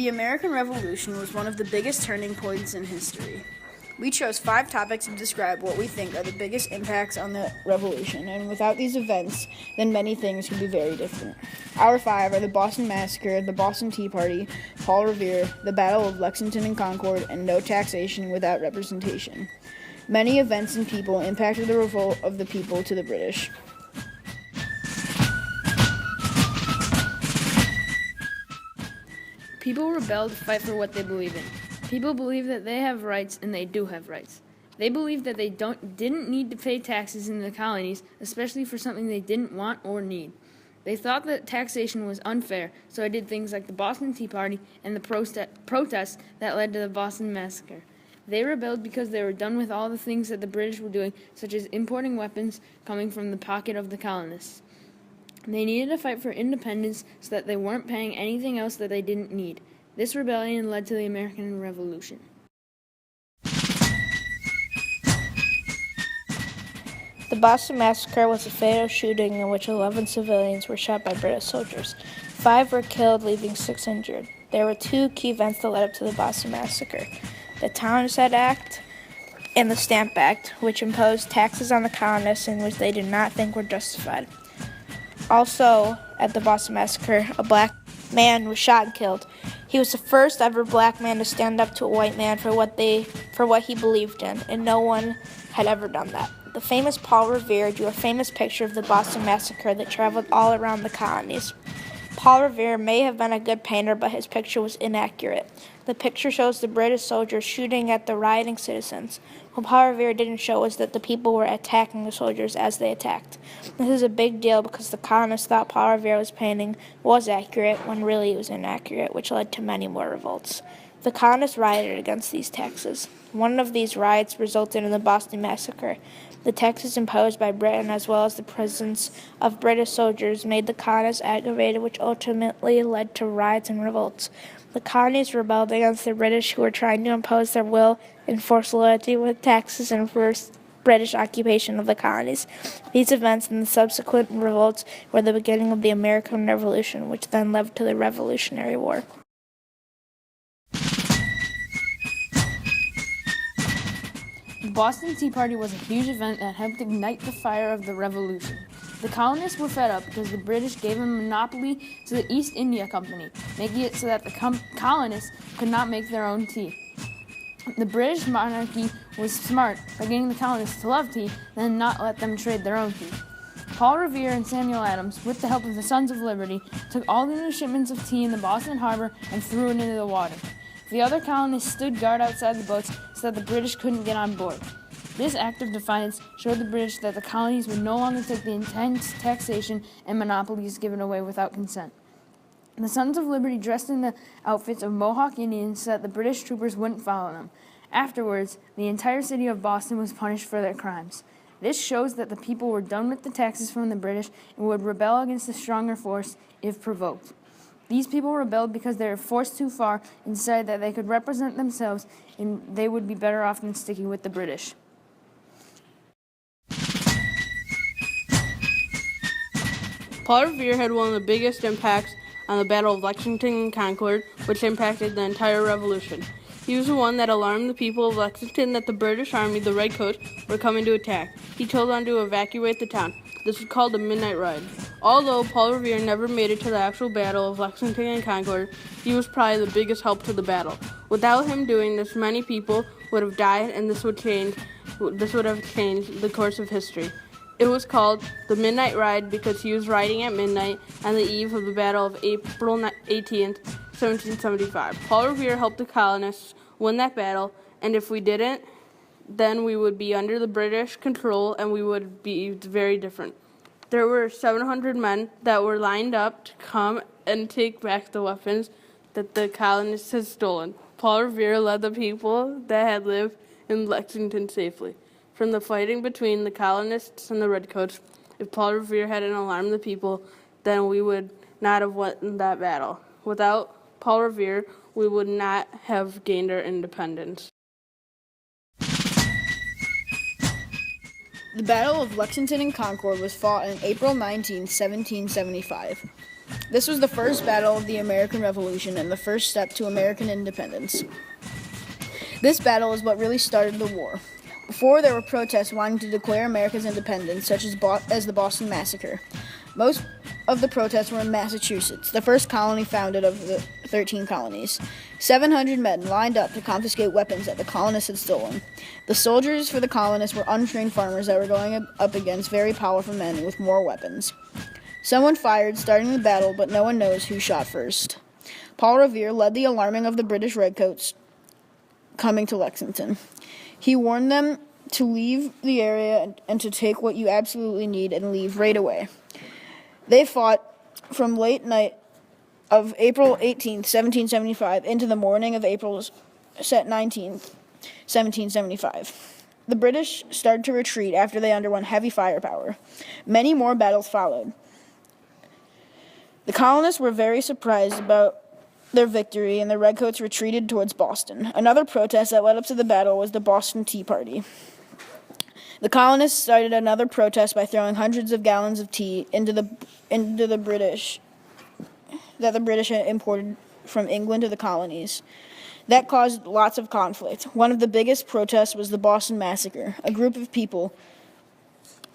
The American Revolution was one of the biggest turning points in history. We chose 5 topics to describe what we think are the biggest impacts on the revolution, and without these events, then many things could be very different. Our 5 are the Boston Massacre, the Boston Tea Party, Paul Revere, the Battle of Lexington and Concord, and no taxation without representation. Many events and people impacted the revolt of the people to the British. People rebelled to fight for what they believe in. People believe that they have rights, and they do have rights. They believe that they didn't need to pay taxes in the colonies, especially for something they didn't want or need. They thought that taxation was unfair, so they did things like the Boston Tea Party and the protests that led to the Boston Massacre. They rebelled because they were done with all the things that the British were doing, such as importing weapons coming from the pocket of the colonists. They needed to fight for independence so that they weren't paying anything else that they didn't need. This rebellion led to the American Revolution. The Boston Massacre was a fatal shooting in which 11 civilians were shot by British soldiers. 5 were killed, leaving 6 injured. There were 2 key events that led up to the Boston Massacre: the Townshend Act and the Stamp Act, which imposed taxes on the colonists in which they did not think were justified. Also, at the Boston Massacre, a black man was shot and killed. He was the first ever black man to stand up to a white man for what he believed in, and no one had ever done that. The famous Paul Revere drew a famous picture of the Boston Massacre that traveled all around the colonies. Paul Revere may have been a good painter, but his picture was inaccurate. The picture shows the British soldiers shooting at the rioting citizens. What Paul Revere didn't show was that the people were attacking the soldiers as they attacked. This is a big deal because the colonists thought Paul Revere's painting was accurate when really it was inaccurate, which led to many more revolts. The colonists rioted against these taxes. One of these riots resulted in the Boston Massacre. The taxes imposed by Britain, as well as the presence of British soldiers, made the colonists aggravated, which ultimately led to riots and revolts. The colonies rebelled against the British, who were trying to impose their will and force loyalty with taxes and first British occupation of the colonies. These events and the subsequent revolts were the beginning of the American Revolution, which then led to the Revolutionary War. The Boston Tea Party was a huge event that helped ignite the fire of the Revolution. The colonists were fed up because the British gave a monopoly to the East India Company, making it so that the colonists could not make their own tea. The British monarchy was smart by getting the colonists to love tea, then not let them trade their own tea. Paul Revere and Samuel Adams, with the help of the Sons of Liberty, took all the new shipments of tea in the Boston harbor and threw it into the water. The other colonists stood guard outside the boats so that the British couldn't get on board. This act of defiance showed the British that the colonies would no longer take the intense taxation and monopolies given away without consent. The Sons of Liberty dressed in the outfits of Mohawk Indians so that the British troopers wouldn't follow them. Afterwards, the entire city of Boston was punished for their crimes. This shows that the people were done with the taxes from the British and would rebel against a stronger force if provoked. These people rebelled because they were forced too far and decided that they could represent themselves and they would be better off than sticking with the British. Paul Revere had one of the biggest impacts on the Battle of Lexington Concord, which impacted the entire Revolution. He was the one that alarmed the people of Lexington that the British Army, the Redcoats, were coming to attack. He told them to evacuate the town. This was called the Midnight Ride. Although Paul Revere never made it to the actual Battle of Lexington and Concord, he was probably the biggest help to the battle. Without him doing this, many people would have died, and this would have changed the course of history. It was called the Midnight Ride because he was riding at midnight on the eve of the Battle of April 18th, 1775. Paul Revere helped the colonists win that battle, and if we didn't, then we would be under the British control and we would be very different. There were 700 men that were lined up to come and take back the weapons that the colonists had stolen. Paul Revere led the people that had lived in Lexington safely from the fighting between the colonists and the Redcoats. If Paul Revere hadn't alarmed the people, then we would not have won that battle. Without Paul Revere, we would not have gained our independence. The Battle of Lexington and Concord was fought on April 19, 1775. This was the first battle of the American Revolution and the first step to American independence. This battle is what really started the war. Before, there were protests wanting to declare America's independence, such as the Boston Massacre. Most of the protests were in Massachusetts, the first colony founded of the 13 colonies. 700 men lined up to confiscate weapons that the colonists had stolen. The soldiers for the colonists were untrained farmers that were going up against very powerful men with more weapons. Someone fired, starting the battle, but no one knows who shot first. Paul Revere led the alarming of the British redcoats coming to Lexington. He warned them to leave the area and to take what you absolutely need and leave right away. They fought from late night of April 18th, 1775, into the morning of April 19th, 1775. The British started to retreat after they underwent heavy firepower. Many more battles followed. The colonists were very surprised about their victory, and the redcoats retreated towards Boston. Another protest that led up to the battle was the Boston Tea Party. The colonists started another protest by throwing hundreds of gallons of tea into the British that the British had imported from England to the colonies. That caused lots of conflict. One of the biggest protests was the Boston Massacre. A group of people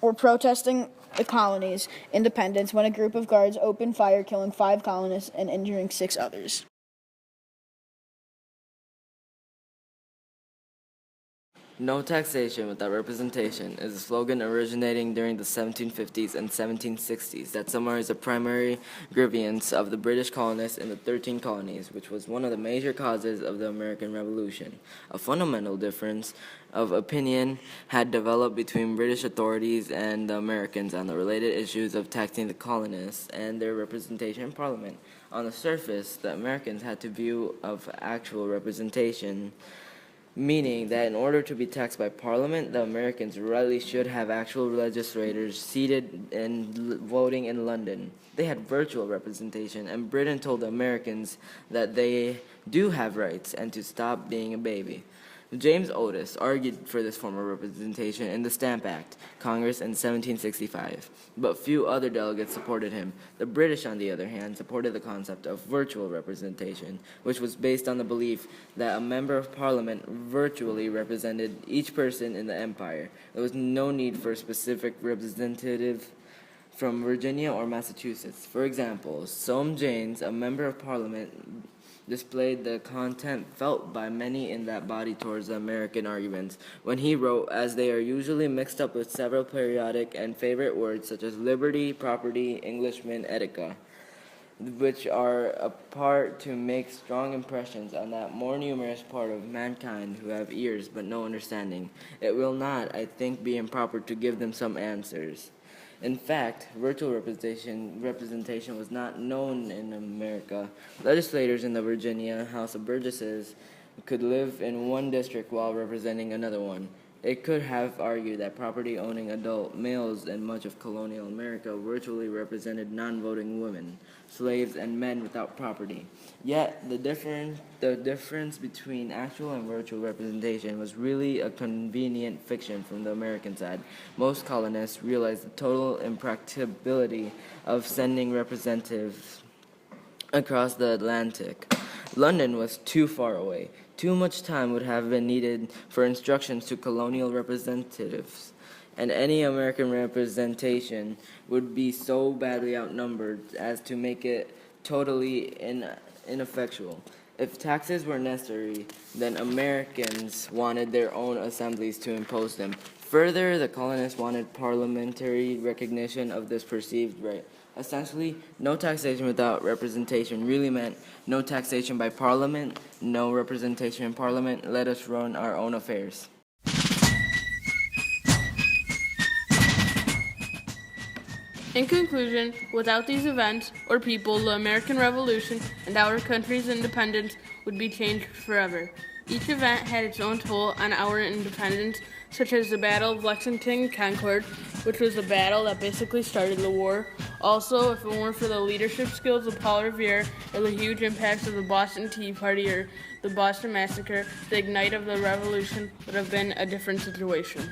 were protesting the colonies' independence when a group of guards opened fire, killing 5 colonists and injuring 6 others. No taxation without representation is a slogan originating during the 1750s and 1760s that summarized the primary grievance of the British colonists in the 13 colonies, which was one of the major causes of the American Revolution. A fundamental difference of opinion had developed between British authorities and the Americans on the related issues of taxing the colonists and their representation in Parliament. On the surface, the Americans had a view of actual representation, meaning that in order to be taxed by Parliament, the Americans rightly should have actual legislators seated and voting in London. They had virtual representation, and Britain told the Americans that they do have rights and to stop being a baby. James Otis argued for this form of representation in the Stamp Act, Congress in 1765, but few other delegates supported him. The British, on the other hand, supported the concept of virtual representation, which was based on the belief that a member of Parliament virtually represented each person in the empire. There was no need for a specific representative from Virginia or Massachusetts. For example, Soame Janes, a member of Parliament, displayed the contempt felt by many in that body towards the American arguments when he wrote, as they are usually mixed up with several periodic and favorite words such as liberty, property, Englishman, etica, which are apart to make strong impressions on that more numerous part of mankind who have ears but no understanding. It will not, I think, be improper to give them some answers. In fact, virtual representation was not known in America. Legislators in the Virginia House of Burgesses could live in one district while representing another one. It could have argued that property-owning adult males in much of colonial America virtually represented non-voting women, slaves, and men without property. Yet, the difference between actual and virtual representation was really a convenient fiction from the American side. Most colonists realized the total impracticability of sending representatives across the Atlantic. London was too far away. Too much time would have been needed for instructions to colonial representatives, and any American representation would be so badly outnumbered as to make it totally ineffectual. If taxes were necessary, then Americans wanted their own assemblies to impose them. Further, the colonists wanted parliamentary recognition of this perceived right. Essentially, no taxation without representation really meant no taxation by Parliament, no representation in Parliament, let us run our own affairs. In conclusion, without these events or people, the American Revolution and our country's independence would be changed forever. Each event had its own toll on our independence, such as the Battle of Lexington Concord, which was a battle that basically started the war. Also, if it weren't for the leadership skills of Paul Revere or the huge impacts of the Boston Tea Party or the Boston Massacre, the ignite of the revolution would have been a different situation.